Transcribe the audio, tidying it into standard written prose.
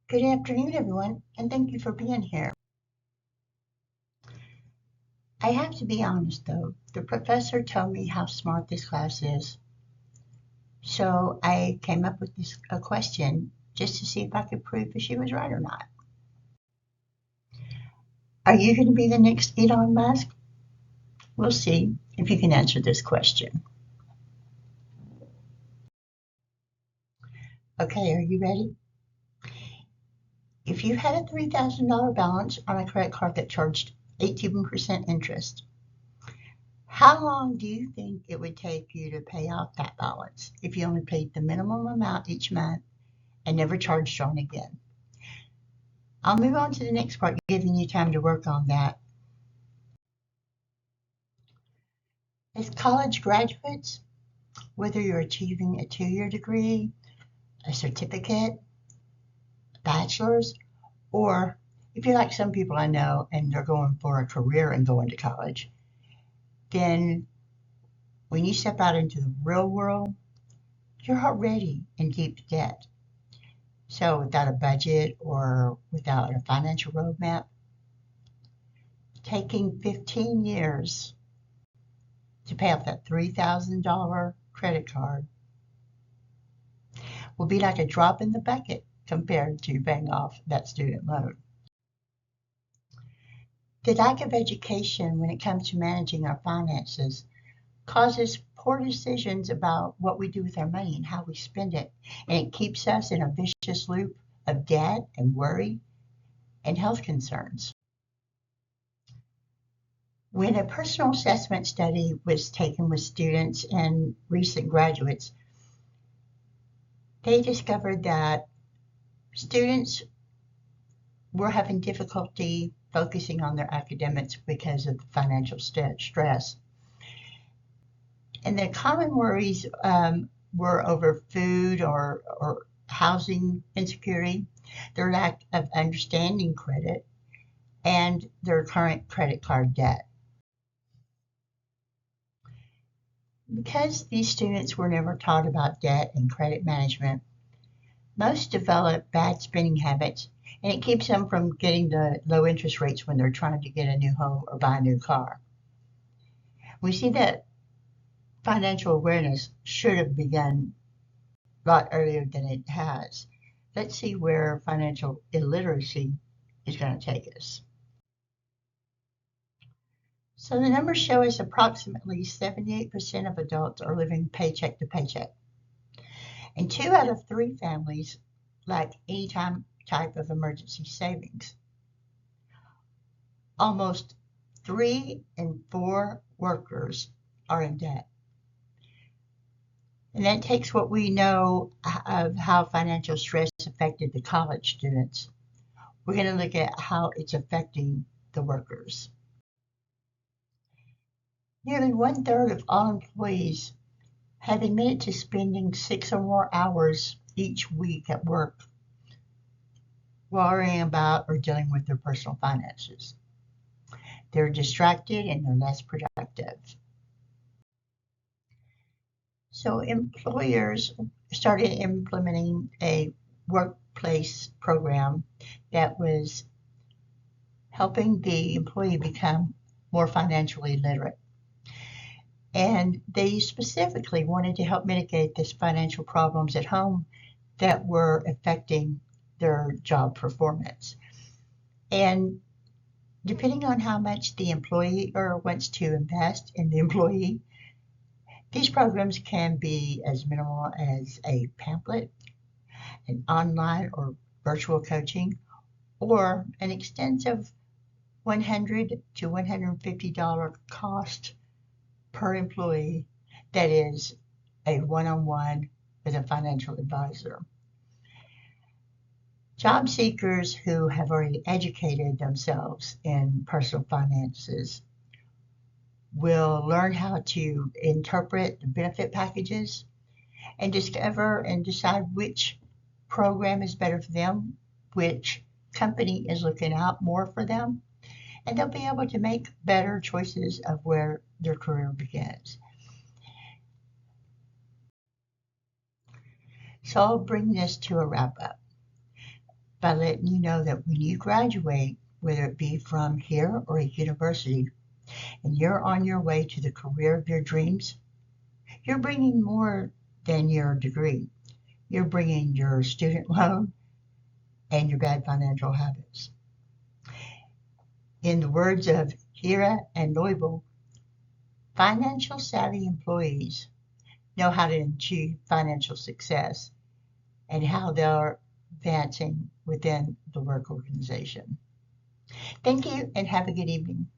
Good afternoon, everyone, and thank you for being here. I have to be honest, though. The professor told me how smart this class is, so I came up with a question just to see if I could prove if she was right or not. Are you going to be the next Elon Musk? We'll see if you can answer this question. Okay, are you ready? If you had a $3,000 balance on a credit card that charged 18% interest, how long do you think it would take you to pay off that balance if you only paid the minimum amount each month and never charged on again? I'll move on to the next part, giving you time to work on that. As college graduates, whether you're achieving a 2-year degree, a certificate, a bachelor's, or if you're like some people I know and they're going for a career and going to college, then when you step out into the real world, you're already in deep debt. So without a budget or without a financial roadmap, taking 15 years to pay off that $3,000 credit card will be like a drop in the bucket compared to paying off that student loan. The lack of education when it comes to managing our finances causes poor decisions about what we do with our money and how we spend it, and it keeps us in a vicious loop of debt and worry and health concerns. When a personal assessment study was taken with students and recent graduates, they discovered that students were having difficulty focusing on their academics because of the financial stress. And the common worries were over food or housing insecurity, their lack of understanding credit, and their current credit card debt. Because these students were never taught about debt and credit management, most develop bad spending habits, and it keeps them from getting the low interest rates when they're trying to get a new home or buy a new car. We see that financial awareness should have begun a lot earlier than it has. Let's see where financial illiteracy is going to take us. So the numbers show us approximately 78% of adults are living paycheck to paycheck. And 2 out of 3 families lack any type of emergency savings. Almost 3 in 4 workers are in debt. And that takes what we know of how financial stress affected the college students. We're going to look at how it's affecting the workers. Nearly 1/3 of all employees have admitted to spending 6 or more hours each week at work worrying about or dealing with their personal finances. They're distracted and they're less productive. So employers started implementing a workplace program that was helping the employee become more financially literate. And they specifically wanted to help mitigate these financial problems at home that were affecting their job performance. And depending on how much the employer wants to invest in the employee, these programs can be as minimal as a pamphlet, an online or virtual coaching, or an extensive $100 to $150 cost per employee that is a one-on-one with a financial advisor. Job seekers who have already educated themselves in personal finances will learn how to interpret the benefit packages and discover and decide which program is better for them, which company is looking out more for them, and they'll be able to make better choices of where their career begins. So I'll bring this to a wrap up. by letting you know that when you graduate, whether it be from here or a university, and you're on your way to the career of your dreams, you're bringing more than your degree. You're bringing your student loan and your bad financial habits. In the words of Hira and Neubel, financial savvy employees know how to achieve financial success and how they're advancing within the work organization. Thank you and have a good evening.